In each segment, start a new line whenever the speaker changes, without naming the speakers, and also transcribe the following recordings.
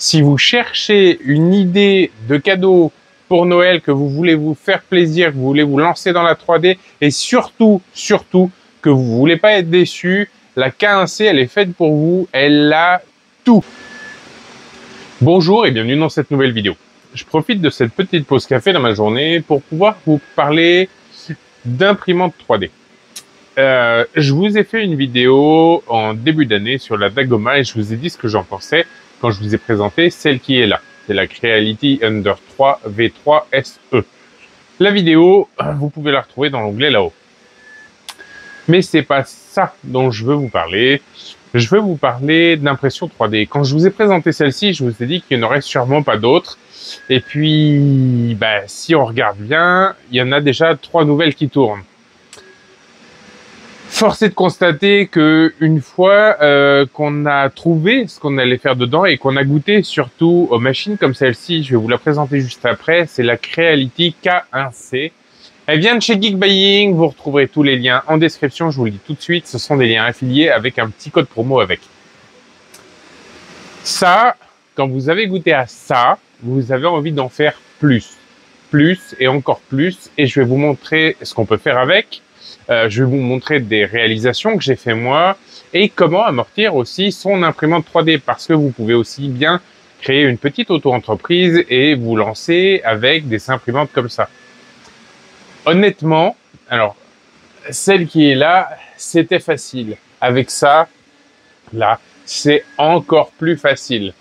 Si vous cherchez une idée de cadeau pour Noël, que vous voulez vous faire plaisir, que vous voulez vous lancer dans la 3D et surtout que vous voulez pas être déçu, la K1C, elle est faite pour vous, elle a tout. Bonjour et bienvenue dans cette nouvelle vidéo. Je profite de cette petite pause café dans ma journée pour pouvoir vous parler d'imprimante 3D. Je vous ai fait une vidéo en début d'année sur la Dagoma et je vous ai dit ce que j'en pensais quand je vous ai présenté celle qui est là. C'est la Creality Ender 3 V3 SE. La vidéo, vous pouvez la retrouver dans l'onglet là-haut. Mais c'est pas ça dont je veux vous parler. Je veux vous parler d'impression 3D. Quand je vous ai présenté celle-ci, je vous ai dit qu'il n'y en aurait sûrement pas d'autres. Et puis, si on regarde bien, il y en a déjà 3 nouvelles qui tournent. Force est de constater que une fois qu'on a trouvé ce qu'on allait faire dedans et qu'on a goûté surtout aux machines comme celle-ci, je vais vous la présenter juste après, c'est la Creality K1C. Elle vient de chez Geek Buying, vous retrouverez tous les liens en description, je vous le dis tout de suite, ce sont des liens affiliés avec un petit code promo avec. Ça, quand vous avez goûté à ça, vous avez envie d'en faire plus et encore plus, et je vais vous montrer ce qu'on peut faire avec. Je vais vous montrer des réalisations que j'ai fait moi et comment amortir aussi son imprimante 3D parce que vous pouvez aussi bien créer une petite auto-entreprise et vous lancer avec des imprimantes comme ça. Honnêtement, alors, celle qui est là, c'était facile. Avec ça, là, c'est encore plus facile.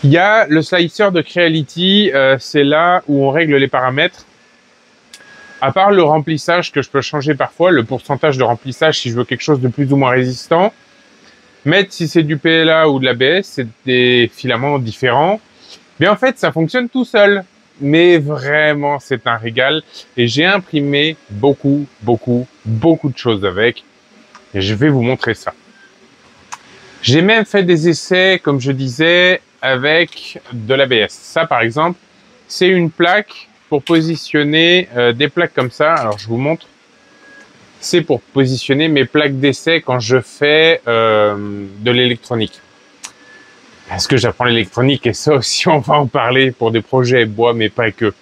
Il y a le slicer de Creality, c'est là où on règle les paramètres. À part le remplissage que je peux changer parfois, le pourcentage de remplissage si je veux quelque chose de plus ou moins résistant. Mettre si c'est du PLA ou de l'ABS, c'est des filaments différents. Mais en fait, ça fonctionne tout seul. Mais vraiment, c'est un régal. Et j'ai imprimé beaucoup de choses avec. Et je vais vous montrer ça. J'ai même fait des essais, comme je disais, avec de l'ABS. Ça, par exemple, c'est une plaque pour positionner des plaques comme ça. Alors, je vous montre. C'est pour positionner mes plaques d'essai quand je fais de l'électronique. Parce que j'apprends l'électronique et ça aussi, on va en parler pour des projets bois, mais pas que.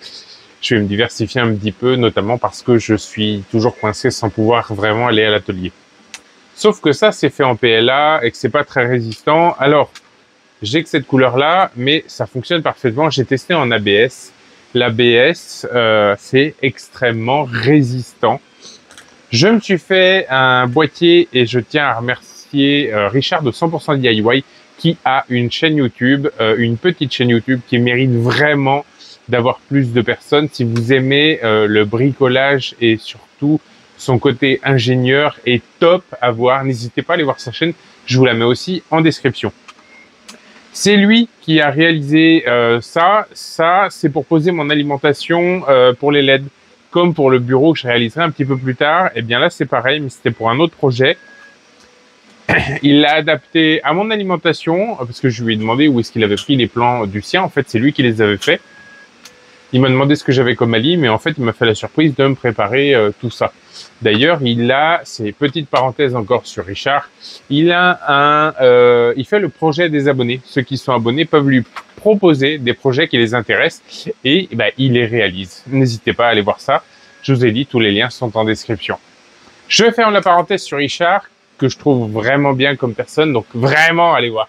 Je vais me diversifier un petit peu, notamment parce que je suis toujours coincé sans pouvoir vraiment aller à l'atelier. Sauf que ça, c'est fait en PLA et que c'est pas très résistant. Alors, j'ai que cette couleur-là, mais ça fonctionne parfaitement. J'ai testé en ABS. L'ABS, c'est extrêmement résistant. Je me suis fait un boîtier et je tiens à remercier Richard de 100% DIY qui a une chaîne YouTube, une petite chaîne YouTube qui mérite vraiment d'avoir plus de personnes. Si vous aimez le bricolage et surtout son côté ingénieur est top à voir, n'hésitez pas à aller voir sa chaîne. Je vous la mets aussi en description. C'est lui qui a réalisé ça. Ça, c'est pour poser mon alimentation pour les LED. Comme pour le bureau que je réaliserai un petit peu plus tard. Et bien là, c'est pareil, mais c'était pour un autre projet. Il l'a adapté à mon alimentation parce que je lui ai demandé où est-ce qu'il avait pris les plans du sien. En fait, c'est lui qui les avait faits. Il m'a demandé ce que j'avais comme ali, mais en fait, il m'a fait la surprise de me préparer tout ça. D'ailleurs, il a, c'est petite parenthèse encore sur Richard, il a il fait le projet des abonnés. Ceux qui sont abonnés peuvent lui proposer des projets qui les intéressent et il les réalise. N'hésitez pas à aller voir ça. Je vous ai dit, tous les liens sont en description. Je ferme la parenthèse sur Richard, que je trouve vraiment bien comme personne, donc vraiment, allez voir.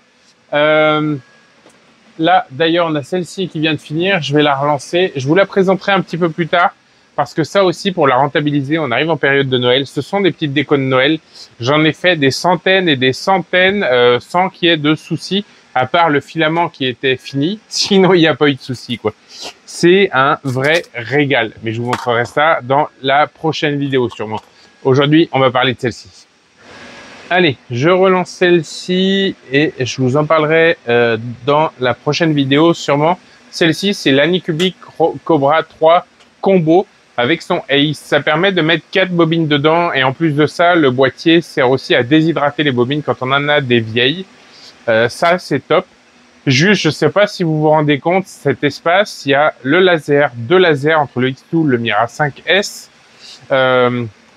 Là, d'ailleurs, on a celle-ci qui vient de finir. Je vais la relancer. Je vous la présenterai un petit peu plus tard parce que ça aussi, pour la rentabiliser, on arrive en période de Noël. Ce sont des petites décos de Noël. J'en ai fait des centaines et des centaines sans qu'il y ait de soucis, à part le filament qui était fini. Sinon, il n'y a pas eu de soucis, quoi. C'est un vrai régal. Mais je vous montrerai ça dans la prochaine vidéo, sûrement. Aujourd'hui, on va parler de celle-ci. Allez, je relance celle-ci et je vous en parlerai dans la prochaine vidéo sûrement. Celle-ci, c'est l'Anycubic Cobra 3 Combo avec son Ace. Ça permet de mettre 4 bobines dedans et en plus de ça, le boîtier sert aussi à déshydrater les bobines quand on en a des vieilles. Ça, c'est top. Juste, je ne sais pas si vous vous rendez compte, cet espace, il y a le laser, 2 lasers entre le X-Tool, le Mira 5S.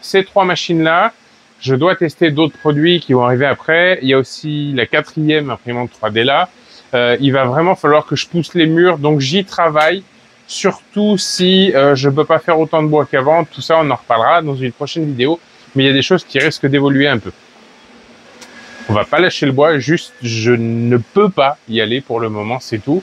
Ces 3 machines-là, je dois tester d'autres produits qui vont arriver après. Il y a aussi la 4e imprimante 3D là. Il va vraiment falloir que je pousse les murs, donc j'y travaille. Surtout si je ne peux pas faire autant de bois qu'avant. Tout ça, on en reparlera dans une prochaine vidéo. Mais il y a des choses qui risquent d'évoluer un peu. On va pas lâcher le bois, juste je ne peux pas y aller pour le moment, c'est tout.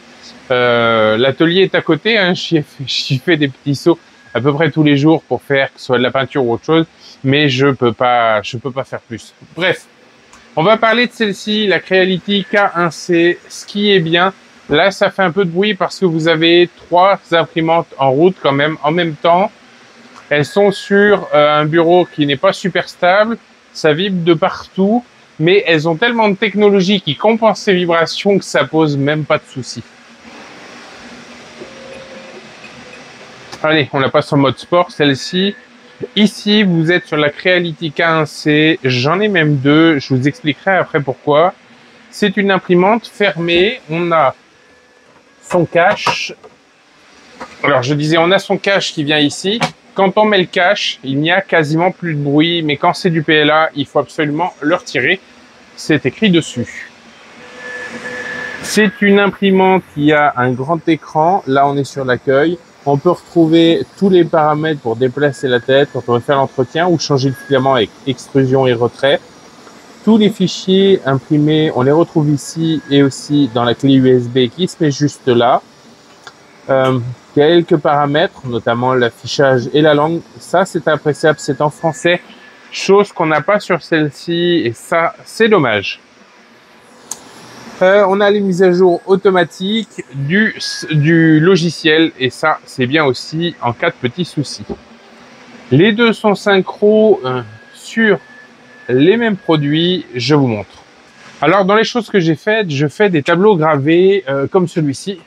L'atelier est à côté, hein, j'y fais des petits sauts à peu près tous les jours pour faire que ce soit de la peinture ou autre chose, mais je peux pas faire plus. Bref, on va parler de celle-ci, la Creality K1C. Ce qui est bien, là ça fait un peu de bruit parce que vous avez 3 imprimantes en route quand même en même temps. Elles sont sur un bureau qui n'est pas super stable, ça vibre de partout, mais elles ont tellement de technologie qui compense ces vibrations que ça pose même pas de soucis. Allez, on la passe en mode sport, celle-ci. Ici, vous êtes sur la Creality K1C. J'en ai même 2. Je vous expliquerai après pourquoi. C'est une imprimante fermée. On a son cache. Alors, je disais, on a son cache qui vient ici. Quand on met le cache, il n'y a quasiment plus de bruit. Mais quand c'est du PLA, il faut absolument le retirer. C'est écrit dessus. C'est une imprimante qui a un grand écran. Là, on est sur l'accueil. On peut retrouver tous les paramètres pour déplacer la tête quand on veut faire l'entretien ou changer le filament avec extrusion et retrait. Tous les fichiers imprimés, on les retrouve ici et aussi dans la clé USB qui se met juste là. Quelques paramètres, notamment l'affichage et la langue. Ça, c'est appréciable, c'est en français, chose qu'on n'a pas sur celle-ci et ça, c'est dommage. On a les mises à jour automatiques du logiciel et ça, c'est bien aussi en cas de petits soucis. Les deux sont synchro sur les mêmes produits, je vous montre. Alors, dans les choses que j'ai faites, je fais des tableaux gravés comme celui-ci.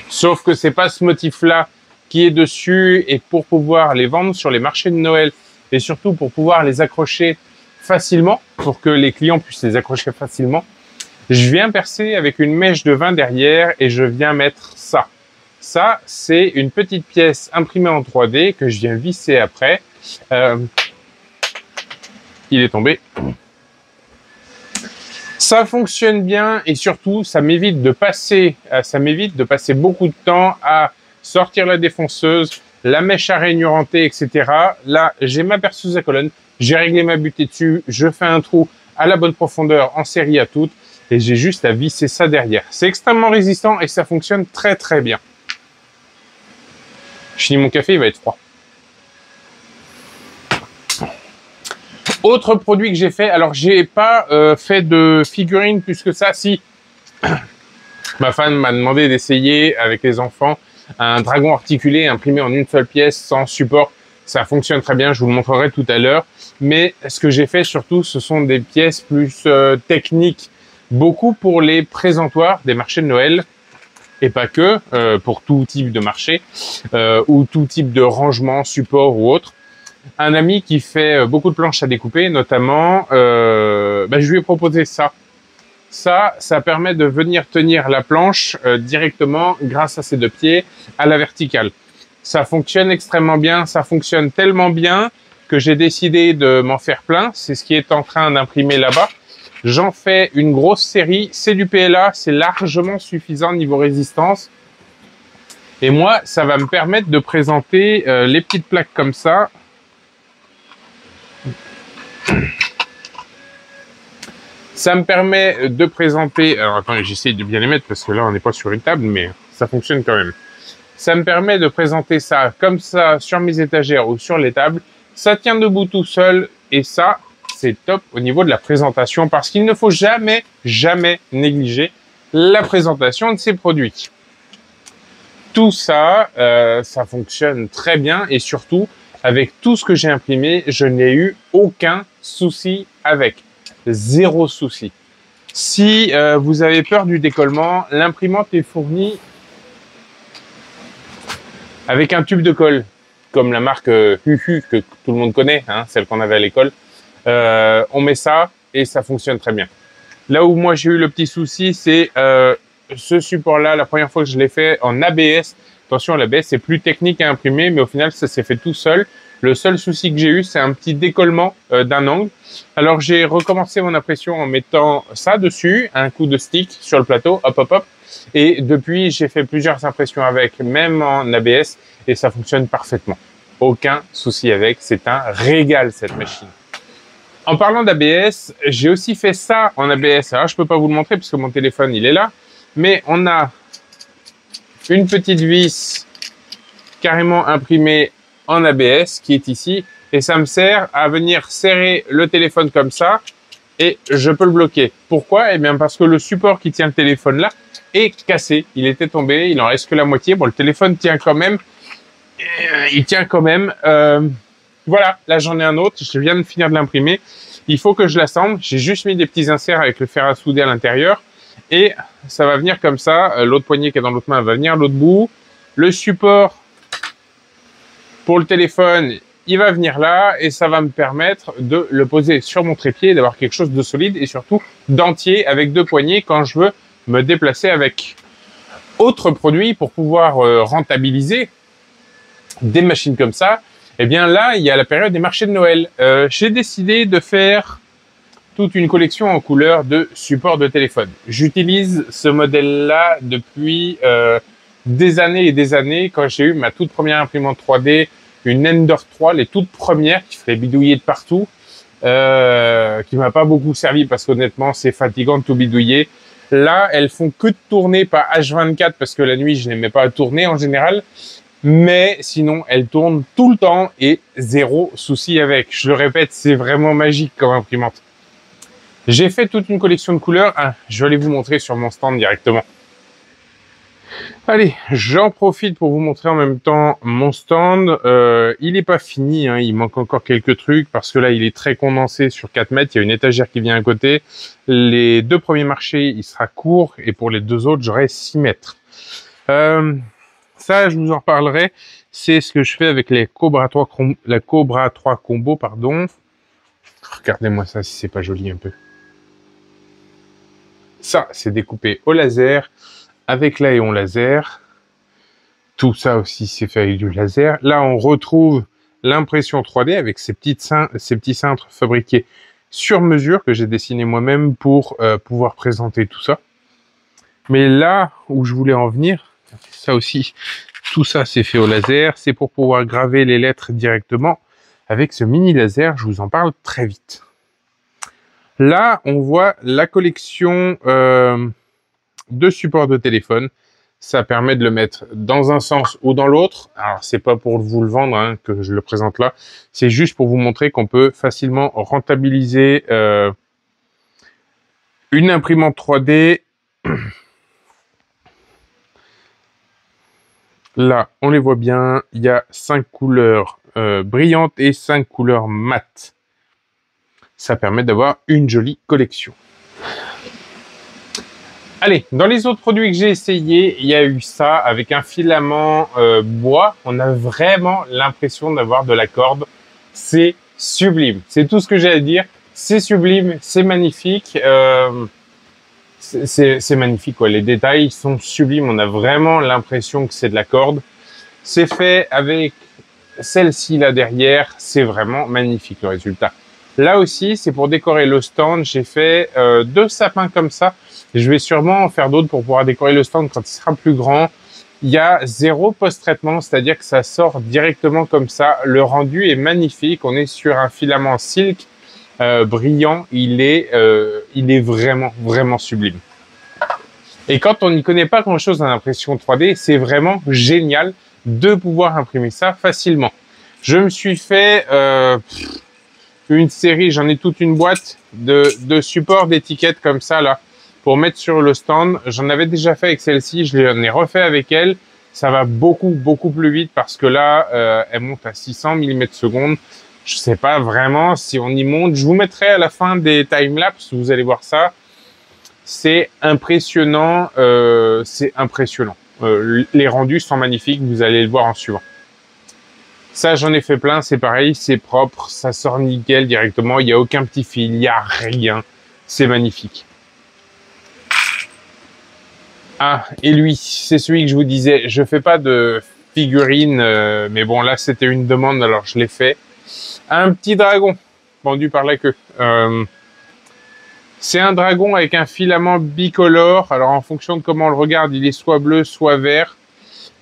Sauf que c'est pas ce motif-là qui est dessus et pour pouvoir les vendre sur les marchés de Noël et surtout pour pouvoir les accrocher facilement, pour que les clients puissent les accrocher facilement, je viens percer avec une mèche de vin derrière et je viens mettre ça. Ça, c'est une petite pièce imprimée en 3D que je viens visser après. Il est tombé. Ça fonctionne bien et surtout, ça m'évite de passer beaucoup de temps à sortir la défonceuse, la mèche à rainurenter, etc. Là, j'ai ma perceuse à colonne. J'ai réglé ma butée dessus, je fais un trou à la bonne profondeur en série à toutes et j'ai juste à visser ça derrière. C'est extrêmement résistant et ça fonctionne très très bien. Je finis mon café, il va être froid. Autre produit que j'ai fait, alors j'ai pas fait de figurines plus que ça, si. Ma femme m'a demandé d'essayer avec les enfants un dragon articulé imprimé en une seule pièce sans support. Ça fonctionne très bien, je vous le montrerai tout à l'heure. Mais ce que j'ai fait surtout, ce sont des pièces plus techniques. Beaucoup pour les présentoirs des marchés de Noël. Et pas que, pour tout type de marché. Ou tout type de rangement, support ou autre. Un ami qui fait beaucoup de planches à découper, notamment, je lui ai proposé ça. Ça permet de venir tenir la planche directement grâce à ses deux pieds à la verticale. Ça fonctionne extrêmement bien, ça fonctionne tellement bien que j'ai décidé de m'en faire plein. C'est ce qui est en train d'imprimer là-bas. J'en fais une grosse série. C'est du PLA, c'est largement suffisant niveau résistance. Et moi, ça va me permettre de présenter les petites plaques comme ça. Ça me permet de présenter... Alors attendez, j'essaie de bien les mettre parce que là, on n'est pas sur une table, mais ça fonctionne quand même. Ça me permet de présenter ça comme ça sur mes étagères ou sur les tables. Ça tient debout tout seul et ça, c'est top au niveau de la présentation parce qu'il ne faut jamais, jamais négliger la présentation de ces produits. Tout ça, ça fonctionne très bien et surtout, avec tout ce que j'ai imprimé, je n'ai eu aucun souci avec. Zéro souci. Si vous avez peur du décollement, l'imprimante est fournie avec un tube de colle, comme la marque Huhu que tout le monde connaît, hein, celle qu'on avait à l'école. On met ça et ça fonctionne très bien. Là où moi j'ai eu le petit souci, c'est ce support-là, la première fois que je l'ai fait en ABS. Attention, l'ABS c'est plus technique à imprimer, mais au final ça s'est fait tout seul. Le seul souci que j'ai eu, c'est un petit décollement d'un angle. Alors, j'ai recommencé mon impression en mettant ça dessus, un coup de stick sur le plateau, hop, hop, hop. Et depuis, j'ai fait plusieurs impressions avec, même en ABS, et ça fonctionne parfaitement. Aucun souci avec, c'est un régal cette machine. En parlant d'ABS, j'ai aussi fait ça en ABS. Alors, je peux pas vous le montrer parce que mon téléphone, il est là. Mais on a une petite vis carrément imprimée en ABS qui est ici. Et ça me sert à venir serrer le téléphone comme ça. Et je peux le bloquer. Pourquoi? Eh bien, parce que le support qui tient le téléphone là est cassé. Il était tombé, il en reste que la moitié. Bon, le téléphone tient quand même. Il tient quand même. Voilà, là j'en ai un autre. Je viens de finir de l'imprimer. Il faut que je l'assemble. J'ai juste mis des petits inserts avec le fer à souder à l'intérieur. Et ça va venir comme ça. L'autre poignée qui est dans l'autre main va venir l'autre bout. Le support pour le téléphone, il va venir là. Et ça va me permettre de le poser sur mon trépied, d'avoir quelque chose de solide et surtout d'entier avec deux poignées quand je veux me déplacer avec. Autre produit pour pouvoir rentabiliser des machines comme ça, eh bien là, il y a la période des marchés de Noël. J'ai décidé de faire toute une collection en couleur de supports de téléphone. J'utilise ce modèle-là depuis des années et des années. Quand j'ai eu ma toute première imprimante 3D, une Ender 3, les toutes premières, qui fait bidouiller de partout, qui m'a pas beaucoup servi parce qu'honnêtement, c'est fatigant de tout bidouiller. Là, elles font que de tourner, pas H24, parce que la nuit, je n'aimais pas tourner en général. Mais sinon, elles tournent tout le temps et zéro souci avec. Je le répète, c'est vraiment magique comme imprimante. J'ai fait toute une collection de couleurs. Ah, je vais aller vous montrer sur mon stand directement. Allez, j'en profite pour vous montrer en même temps mon stand. Il n'est pas fini, hein, il manque encore quelques trucs parce que là, il est très condensé sur 4 mètres. Il y a une étagère qui vient à côté. Les deux premiers marchés, il sera court et pour les deux autres, j'aurai 6 mètres. Ça, je vous en reparlerai. C'est ce que je fais avec les Cobra 3, la Cobra 3 Combo, pardon. Regardez-moi ça, si c'est pas joli un peu. Ça, c'est découpé au laser, avec l'aéon laser. Tout ça aussi, c'est fait avec du laser. Là, on retrouve l'impression 3D avec ces petits cintres fabriqués sur mesure que j'ai dessiné moi-même pour pouvoir présenter tout ça. Mais là où je voulais en venir, ça aussi, tout ça c'est fait au laser. C'est pour pouvoir graver les lettres directement avec ce mini laser. Je vous en parle très vite. Là, on voit la collection de supports de téléphone. Ça permet de le mettre dans un sens ou dans l'autre. Alors, c'est pas pour vous le vendre hein, que je le présente là. C'est juste pour vous montrer qu'on peut facilement rentabiliser une imprimante 3D. Là, on les voit bien. Il y a 5 couleurs brillantes et 5 couleurs mates. Ça permet d'avoir une jolie collection. Allez, dans les autres produits que j'ai essayés, il y a eu ça avec un filament bois. On a vraiment l'impression d'avoir de la corde. C'est sublime. C'est tout ce que j'ai à dire. C'est sublime, c'est magnifique. C'est magnifique, quoi. Les détails sont sublimes. On a vraiment l'impression que c'est de la corde. C'est fait avec celle-ci là derrière. C'est vraiment magnifique le résultat. Là aussi, c'est pour décorer le stand. J'ai fait 2 sapins comme ça. Je vais sûrement en faire d'autres pour pouvoir décorer le stand quand il sera plus grand. Il y a 0 post-traitement, c'est-à-dire que ça sort directement comme ça. Le rendu est magnifique. On est sur un filament silk brillant. Il est vraiment, vraiment sublime. Et quand on n'y connaît pas grand-chose en impression 3D, c'est vraiment génial de pouvoir imprimer ça facilement. Je me suis fait une série, j'en ai toute une boîte de supports d'étiquettes comme ça là pour mettre sur le stand. J'en avais déjà fait avec celle-ci, je l'en ai refait avec elle. Ça va beaucoup plus vite parce que là, elle monte à 600 mm/s. Je sais pas vraiment si on y monte. Je vous mettrai à la fin des timelapses, vous allez voir ça. C'est impressionnant, c'est impressionnant. Les rendus sont magnifiques, vous allez le voir en suivant. Ça, j'en ai fait plein, c'est pareil, c'est propre, ça sort nickel directement, il n'y a aucun petit fil, il n'y a rien. C'est magnifique. Ah, et lui, c'est celui que je vous disais, je fais pas de figurine, mais bon, là, c'était une demande, alors je l'ai fait. Un petit dragon pendu par la queue. C'est un dragon avec un filament bicolore. Alors, en fonction de comment on le regarde, il est soit bleu, soit vert.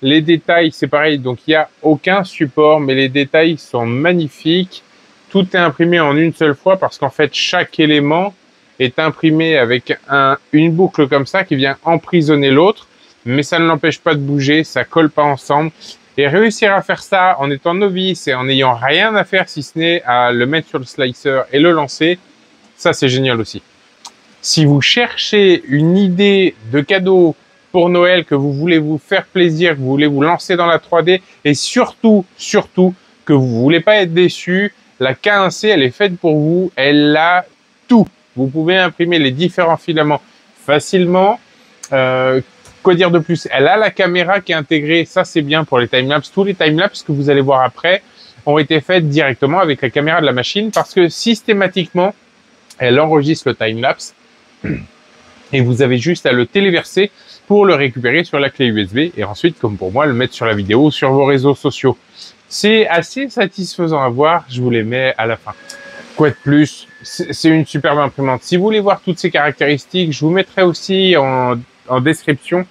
Les détails, c'est pareil. Donc, il n'y a aucun support, mais les détails sont magnifiques. Tout est imprimé en une seule fois parce qu'en fait, chaque élément est imprimé avec une boucle comme ça qui vient emprisonner l'autre. Mais ça ne l'empêche pas de bouger, ça colle pas ensemble. Et réussir à faire ça en étant novice et en n'ayant rien à faire si ce n'est à le mettre sur le slicer et le lancer, ça, c'est génial aussi. Si vous cherchez une idée de cadeau pour Noël, que vous voulez vous faire plaisir, que vous voulez vous lancer dans la 3D et surtout que vous voulez pas être déçu, la K1C, elle est faite pour vous. Elle a tout. Vous pouvez imprimer les différents filaments facilement. Quoi dire de plus? Elle a la caméra qui est intégrée. Ça, c'est bien pour les timelapse. Tous les timelapse que vous allez voir après ont été faits directement avec la caméra de la machine parce que systématiquement, elle enregistre le timelapse. Et vous avez juste à le téléverser pour le récupérer sur la clé USB et ensuite, comme pour moi, le mettre sur la vidéo ou sur vos réseaux sociaux. C'est assez satisfaisant à voir, je vous les mets à la fin. Quoi de plus? C'est une superbe imprimante. Si vous voulez voir toutes ces caractéristiques, je vous mettrai aussi en description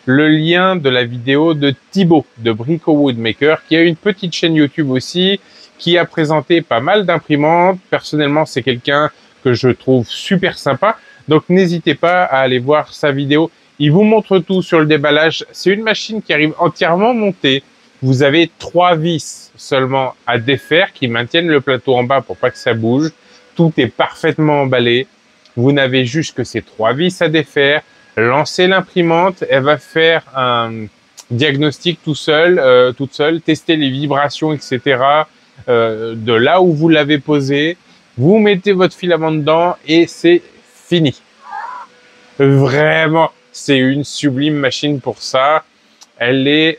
le lien de la vidéo de Thibaut de Brico Woodmaker qui a une petite chaîne YouTube aussi, qui a présenté pas mal d'imprimantes. Personnellement, c'est quelqu'un que je trouve super sympa. Donc, n'hésitez pas à aller voir sa vidéo. Il vous montre tout sur le déballage. C'est une machine qui arrive entièrement montée. Vous avez 3 vis seulement à défaire qui maintiennent le plateau en bas pour pas que ça bouge. Tout est parfaitement emballé. Vous n'avez juste que ces 3 vis à défaire. Lancez l'imprimante. Elle va faire un diagnostic toute seule, tester les vibrations, etc. De là où vous l'avez posé. Vous mettez votre filament dedans et c'est fini. Vraiment, c'est une sublime machine pour ça. Elle est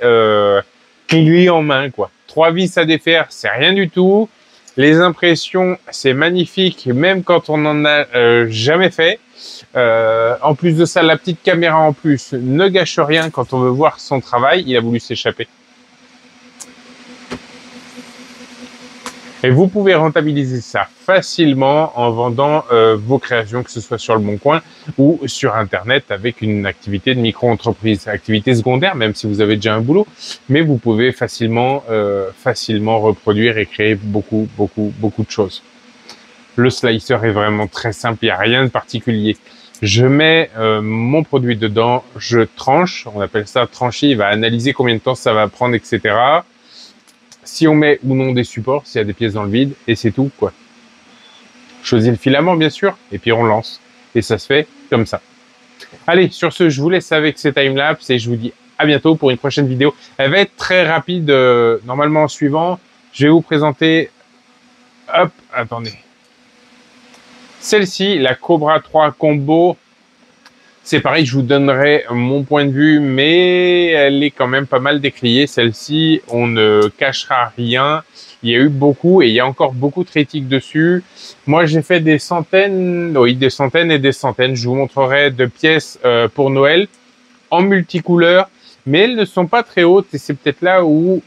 clé en main, quoi. 3 vis à défaire, c'est rien du tout. Les impressions, c'est magnifique, même quand on n'en a jamais fait. En plus de ça, la petite caméra en plus ne gâche rien quand on veut voir son travail. Il a voulu s'échapper. Et vous pouvez rentabiliser ça facilement en vendant vos créations, que ce soit sur le Bon Coin ou sur Internet avec une activité de micro-entreprise, activité secondaire, même si vous avez déjà un boulot. Mais vous pouvez facilement reproduire et créer beaucoup de choses. Le slicer est vraiment très simple, il n'y a rien de particulier. Je mets mon produit dedans, je tranche, on appelle ça trancher, il va analyser combien de temps ça va prendre, etc. Si on met ou non des supports, s'il y a des pièces dans le vide, et c'est tout, quoi. Choisis le filament, bien sûr, et puis on lance. Et ça se fait comme ça. Allez, sur ce, je vous laisse avec ces timelapse et je vous dis à bientôt pour une prochaine vidéo. Elle va être très rapide, normalement en suivant. Je vais vous présenter, hop, attendez. Celle-ci, la Cobra 3 Combo. C'est pareil, je vous donnerai mon point de vue, mais elle est quand même pas mal décriée. Celle-ci, on ne cachera rien. Il y a eu beaucoup et il y a encore beaucoup de critiques dessus. Moi, j'ai fait des centaines et des centaines. Je vous montrerai de pièces pour Noël en multicouleurs, mais elles ne sont pas très hautes et c'est peut-être là où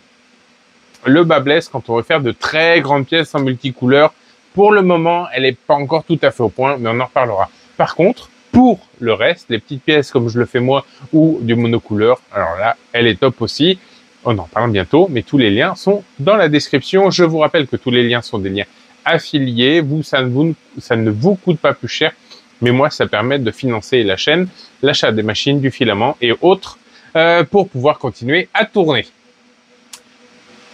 le bas blesse quand on veut faire de très grandes pièces en multicouleurs. Pour le moment, elle n'est pas encore tout à fait au point, mais on en reparlera. Par contre, pour le reste, les petites pièces comme je le fais moi ou du monocouleur, alors là, elle est top aussi. On en parle bientôt, mais tous les liens sont dans la description. Je vous rappelle que tous les liens sont des liens affiliés. Ça ne vous coûte pas plus cher, mais moi, ça permet de financer la chaîne, l'achat des machines, du filament et autres pour pouvoir continuer à tourner.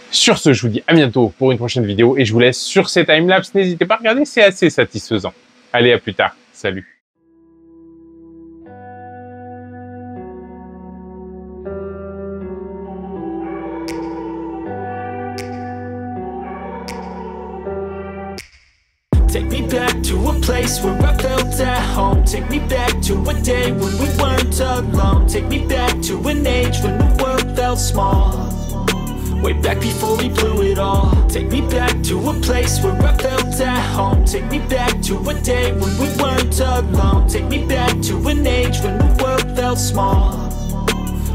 Sur ce, je vous dis à bientôt pour une prochaine vidéo et je vous laisse sur ces timelapse. N'hésitez pas à regarder, c'est assez satisfaisant. Allez, à plus tard. Salut.
Take me back to a place where I felt at home. Take me back to a day when we weren't alone. Take me back to an age when the world felt small. Way back before we blew it all. Take me back to a place where I felt at home. Take me back to a day when we weren't alone. Take me back to an age when the world felt small.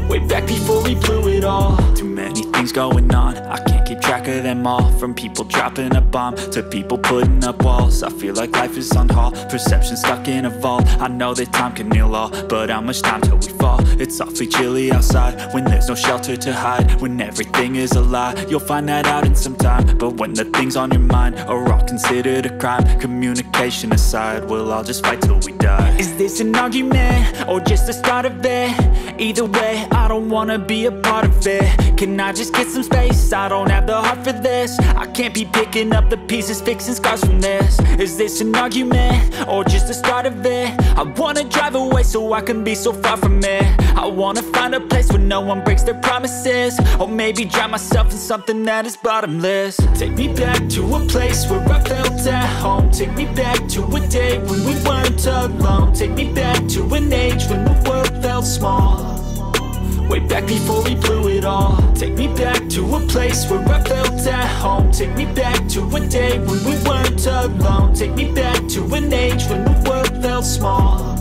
way back before we blew it all. Too many things going on, I can't keep track of them all. From people dropping a bomb to people putting up walls. I feel like life is on hold, perception stuck in a vault. I know that time can heal all, but how much time till we fall? It's awfully chilly outside when there's no shelter to hide. When everything is a lie, you'll find that out in some time. But when the things on your mind are all considered a crime, communication aside, we'll all just fight till we die. Is this an argument or just the start of it? Either way, I don't wanna be a part of it. Can I just get some space? I don't have the heart for this. I can't be picking up the pieces, fixing scars from this. Is this an argument or just the start of it? I wanna drive away so I can be so far from it. I wanna find a place where no one breaks their promises, or maybe drown myself in something that is bottomless. Take me back to a place where I felt at home. Take me back to a day when we weren't alone. Take me back to an age when the world felt small, way back before we blew it all. Take me back to a place where I felt at home. Take me back to a day when we weren't alone. Take me back to an age when the world felt small,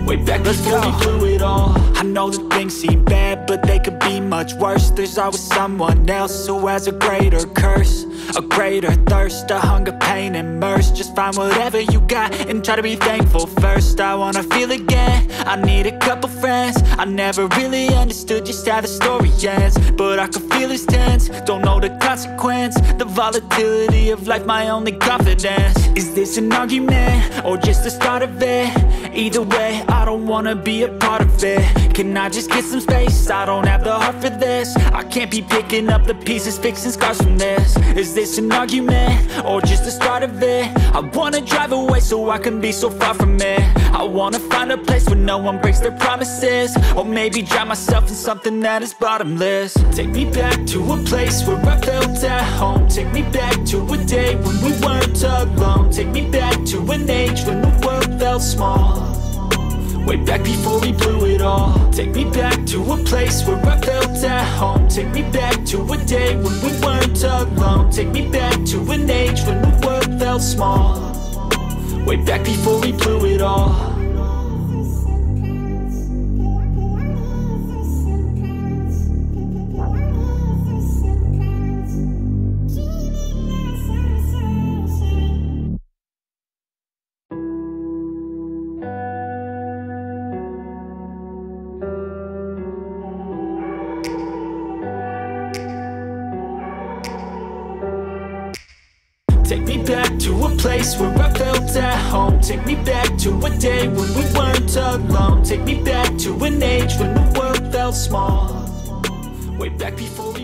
way back before we blew it all. I know that things seem bad, but they could be much worse. There's always someone else who has a greater curse, a greater thirst, a hunger, pain, and mercy. Just find whatever you got and try to be thankful first. I wanna feel again, I need a couple friends. I never really understood just how the story ends, but I can feel it's tense, don't know the consequence. The volatility of life, my only confidence. Is this an argument or just the start of it? Either way, I don't wanna be a part of it. Can I just get some space? I don't have the heart for this. I can't be picking up the pieces, fixing scars from this. Is this an argument or just the start of it? I wanna drive away so I can be so far from it. I wanna find a place where no one breaks their promises, or maybe drown myself in something that is bottomless. Take me back to a place where I felt at home. Take me back to a day when we weren't alone. Take me back to an age when the world felt small, way back before we blew it all. Take me back to a place where I felt at home. Take me back to a day when we weren't alone. Take me back to an age when the world felt small, way back before we blew it all. Take me back to a place where I felt at home. Take me back to a day when we weren't alone. Take me back to an age when the world felt small, way back before